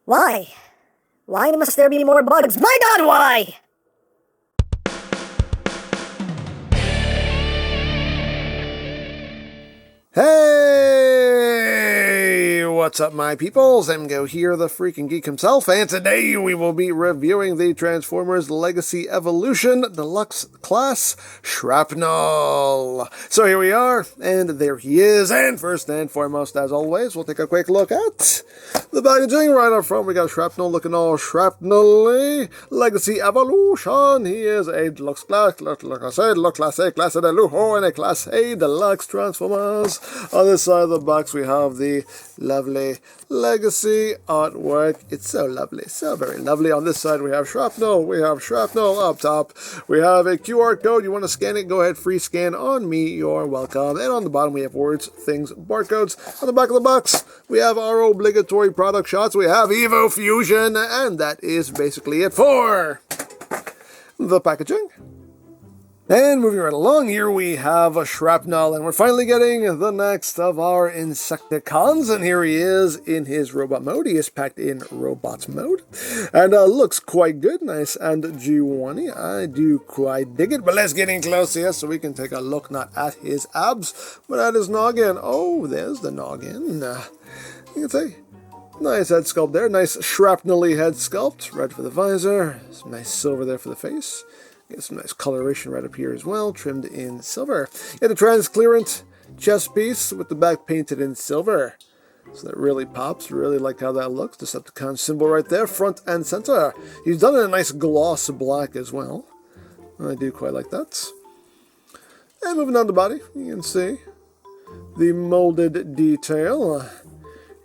Why? Why must there be more bugs? My God, why? Hey! What's up, my peoples? EmGo here, the freaking geek himself, and today we will be reviewing the Transformers Legacy Evolution Deluxe Class Shrapnel. So here we are, and there he is, and first and foremost, as always, we'll take a quick look at the packaging. Right up front, we got Shrapnel looking all shrapnel-y. Legacy Evolution. He is a Deluxe Class, Deluxe Class A, Class de Lujo, and a Class A Deluxe Transformers. On this side of the box, we have the lovely Legacy artwork. It's so lovely, so very lovely. On this side, we have Shrapnel. We have Shrapnel up top. We have a QR code. You want to scan it? Go ahead, free scan on me. You're welcome. And on the bottom, we have words, things, barcodes. On the back of the box, we have our obligatory product shots. We have Evo Fusion, and that is basically it for the packaging. And moving right along, here we have a Shrapnel, and we're finally getting the next of our Insecticons, and here he is in his robot mode. He is packed in robot mode, and looks quite good, nice and G1-y. I do quite dig it, but let's get in close here so we can take a look not at his abs, but at his noggin. Oh, there's the noggin. You can see. Nice head sculpt there, nice shrapnel-y head sculpt, red for the visor, some nice silver there for the face. Get some nice coloration right up here as well, trimmed in silver. Get a transparent chest piece with the back painted in silver. So that really pops. Really like how that looks. Decepticon symbol right there, front and center. He's done it in a nice gloss black as well. I do quite like that. And moving on the body, you can see the molded detail.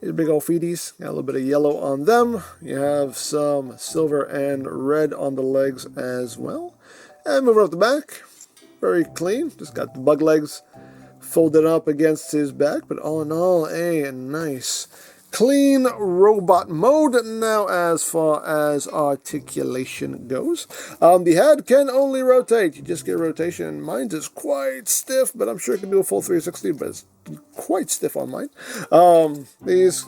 These big old feeties, got a little bit of yellow on them. You have some silver and red on the legs as well. And moving up the back, very clean. Just got the bug legs folded up against his back, but all in all, a nice clean robot mode. Now, as far as articulation goes, the head can only rotate. You just get rotation. Mine is quite stiff, but I'm sure it can do a full 360, but it's quite stiff on mine. These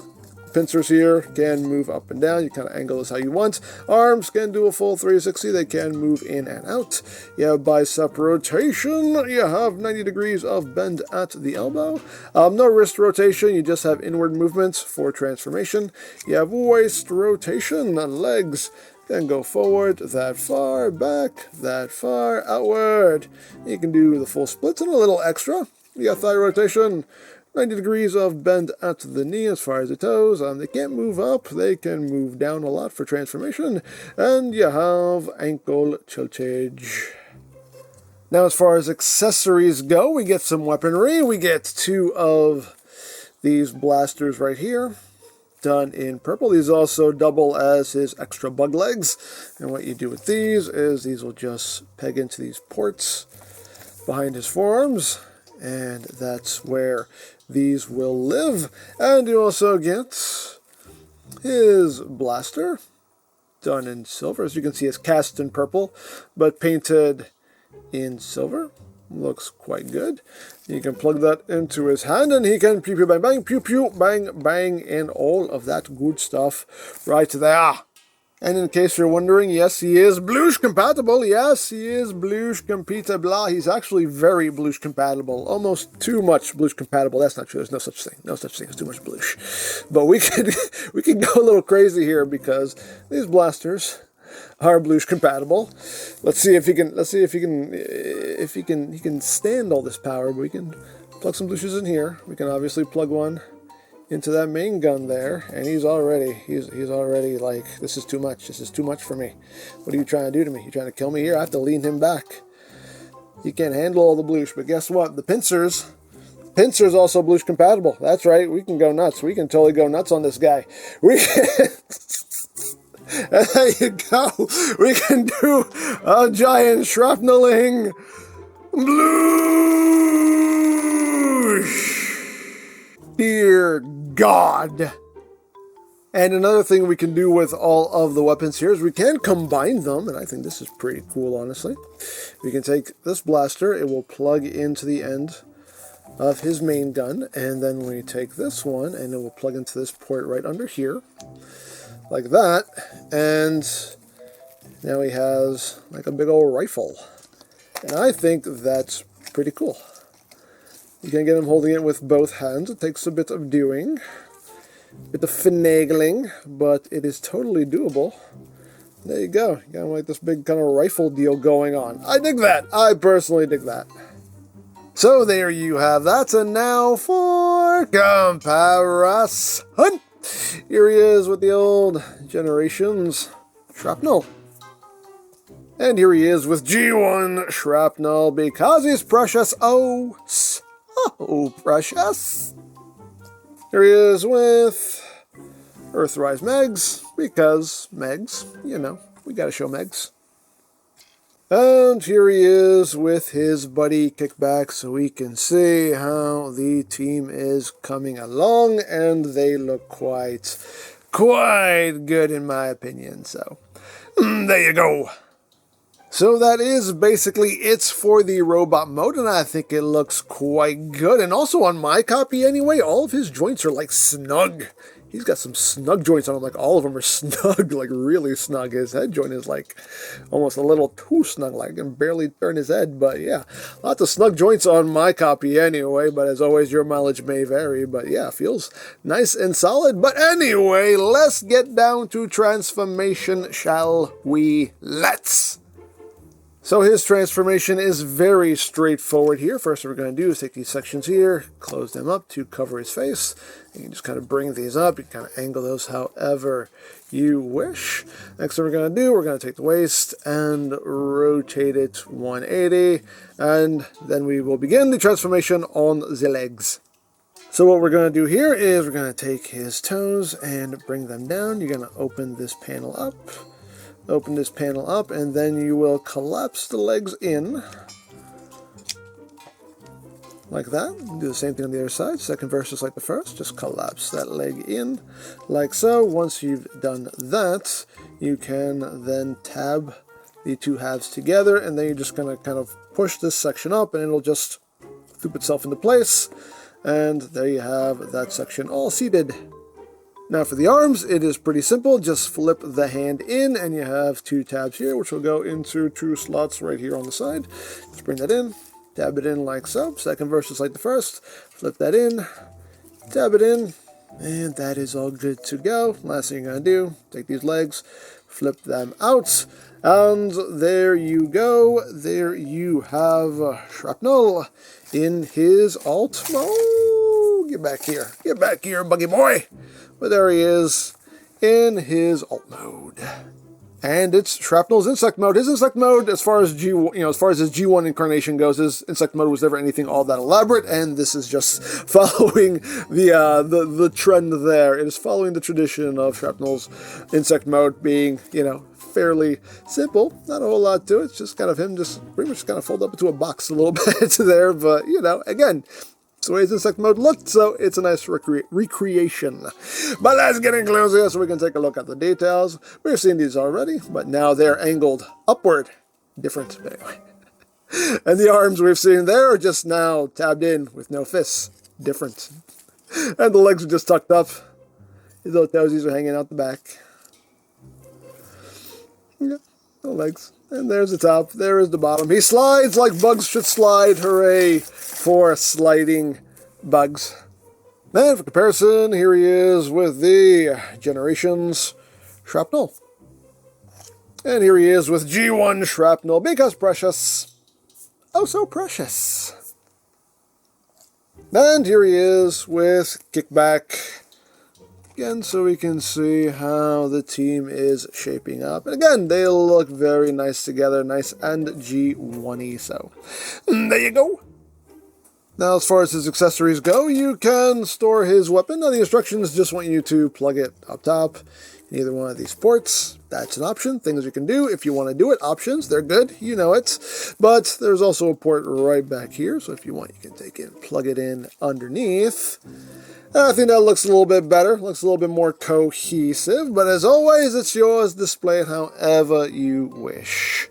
pincers here can move up and down. You kind of angle this how you want. Arms can do a full 360. They can move in and out. You have bicep rotation. You have 90 degrees of bend at the elbow. No wrist rotation. You just have inward movements for transformation. You have waist rotation. Legs can go forward, that far, back, that far, outward. You can do the full splits and a little extra. You got thigh rotation. 90 degrees of bend at the knee as far as the toes. They can't move up. They can move down a lot for transformation. And you have ankle tiltage. Now, as far as accessories go, we get some weaponry. We get two of these blasters right here, done in purple. These also double as his extra bug legs. And what you do with these is these will just peg into these ports behind his forearms. And that's where these will live. And you also get his blaster, done in silver. As you can see, it's cast in purple, but painted in silver. Looks quite good. You can plug that into his hand, and he can pew pew bang bang, pew pew bang bang, and all of that good stuff right there. And in case you're wondering, yes, he is Blush compatible. Yes, he is Blush compatible. He's actually very Blush compatible. Almost too much Blush compatible. That's not true. There's no such thing. No such thing as too much Blush. But we can go a little crazy here because these blasters are Blush compatible. Let's see if he can stand all this power. But we can plug some Blushes in here. We can obviously plug one into that main gun there, and he's already like, this is too much. This is too much for me. What are you trying to do to me? You trying to kill me here? I have to lean him back. He can't handle all the Blush, but guess what? The pincers also Blush compatible. That's right. We can go nuts. We can totally go nuts on this guy. We can and there you go. We can do a giant shrapneling Blush. Dear God. And another thing we can do with all of the weapons here is we can combine them, and I think this is pretty cool, honestly. We can take this blaster, it will plug into the end of his main gun, and then we take this one, and it will plug into this port right under here. like that, and now he has like a big old rifle. And I think that's pretty cool. You can get him holding it with both hands. It takes a bit of doing, a bit of finagling, but it is totally doable. There you go. You got like this big kind of rifle deal going on. I dig that. I personally dig that. So there you have that. And now for comparison. Here he is with the old Generations Shrapnel. And here he is with G1 Shrapnel because he's precious. Oh, so precious. Here he is with Earthrise Megs because Megs, you know, we gotta show Megs. And here he is with his buddy Kickback so we can see how the team is coming along, and they look quite good in my opinion, so there you go. So that is basically it for the robot mode, and I think it looks quite good. And also on my copy anyway, all of his joints are like snug. He's got some snug joints on him, like all of them are snug, like really snug. His head joint is like almost a little too snug, like I can barely turn his head, but yeah. Lots of snug joints on my copy anyway, but as always, your mileage may vary, but yeah, feels nice and solid. But anyway, let's get down to transformation, shall we? Let's! So his transformation is very straightforward here. First what we're going to do is take these sections here, close them up to cover his face. You can just kind of bring these up. You can kind of angle those however you wish. Next thing we're going to do, we're going to take the waist and rotate it 180. And then we will begin the transformation on the legs. So what we're going to do here is we're going to take his toes and bring them down. You're going to open this panel up. Open this panel up, and then you will collapse the legs in like that. Do the same thing on the other side. Second verse is like the first. Just collapse that leg in like so. Once you've done that, you can then tab the two halves together, and then you're just going to kind of push this section up, and it'll just loop itself into place. And there you have that section all seated. Now for the arms, it is pretty simple. Just flip the hand in, and you have two tabs here, which will go into two slots right here on the side. Just bring that in, tab it in like so. Second verse is like the first. Flip that in, tab it in, and that is all good to go. Last thing you're going to do, take these legs, flip them out, and there you go. There you have Shrapnel in his alt mode. Get back here, buggy boy. But there he is in his alt mode. And it's Shrapnel's insect mode. His insect mode, as far as as far as his G1 incarnation goes, his insect mode was never anything all that elaborate, and this is just following the trend there. It is following the tradition of Shrapnel's insect mode being, fairly simple. Not a whole lot to it. It's just kind of him just pretty much kind of fold up into a box a little bit there, but again, that's the way his insect mode looked, so it's a nice recreation. But let's get in closer so we can take a look at the details. We've seen these already, but now they're angled upward. Different, but anyway. And the arms we've seen there are just now tabbed in with no fists. Different. And the legs are just tucked up. His little toesies are hanging out the back. Yeah, no legs. And there's the top, there is the bottom. He slides like bugs should slide. Hooray for sliding bugs. And for comparison, here he is with the Generations Shrapnel. And here he is with G1 Shrapnel, because precious. Oh, so precious. And here he is with Kickback. Again, so we can see how the team is shaping up. And again, they look very nice together, nice and G1-y, so there you go. Now, as far as his accessories go, you can store his weapon. Now, the instructions just want you to plug it up top in either one of these ports. That's an option. Things you can do if you want to do it. Options, they're good. You know it. But there's also a port right back here. So if you want, you can take it and plug it in underneath. I think that looks a little bit better. Looks a little bit more cohesive. But as always, it's yours. Display it however you wish.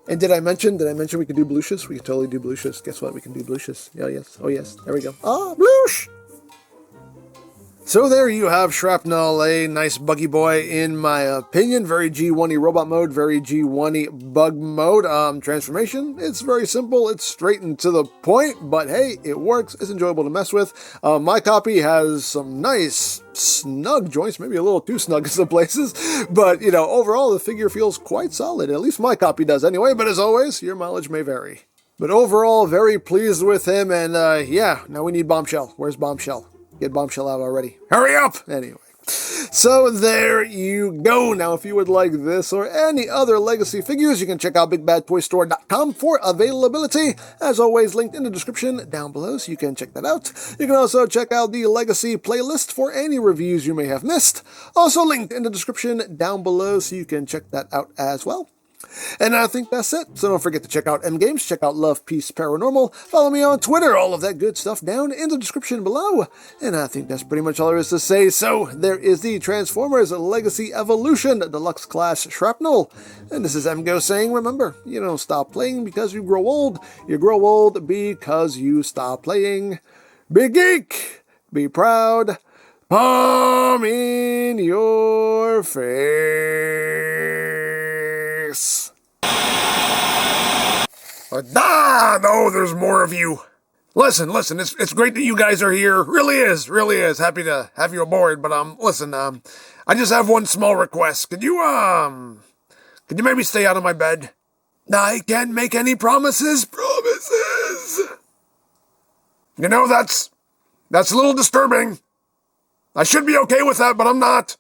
And did I mention we could do blucious? We could totally do blucious. Guess what? We can do blucious. Oh, yes. Oh, yes. There we go. Ah, blush! So there you have Shrapnel, a nice buggy boy in my opinion. Very G1-y robot mode, very G1-y bug mode. Transformation, it's very simple, it's straight and to the point, but hey, it works, it's enjoyable to mess with. My copy has some nice snug joints, maybe a little too snug in some places, but you know, overall the figure feels quite solid, at least my copy does anyway, but as always, your mileage may vary. But overall, very pleased with him, and yeah, now we need Bombshell. Where's Bombshell? Get Bombshell out already. Hurry up! Anyway. So there you go. Now, if you would like this or any other Legacy figures, you can check out BigBadToyStore.com for availability. As always, linked in the description down below, so you can check that out. You can also check out the Legacy playlist for any reviews you may have missed. Also linked in the description down below, so you can check that out as well. And I think that's it. So don't forget to check out EmGo's, check out Love, Peace, Paranormal, follow me on Twitter, all of that good stuff down in the description below. And I think that's pretty much all there is to say. So there is the Transformers Legacy Evolution Deluxe Class Shrapnel. And this is EmGo saying, remember, you don't stop playing because you grow old because you stop playing. Be geek, be proud, palm in your face. No, there's more of you. Listen, it's great that you guys are here. Really is. Happy to have you aboard, but listen, I just have one small request. Could you maybe stay out of my bed? I can't make any promises. You know, that's a little disturbing. I should be okay with that, but I'm not.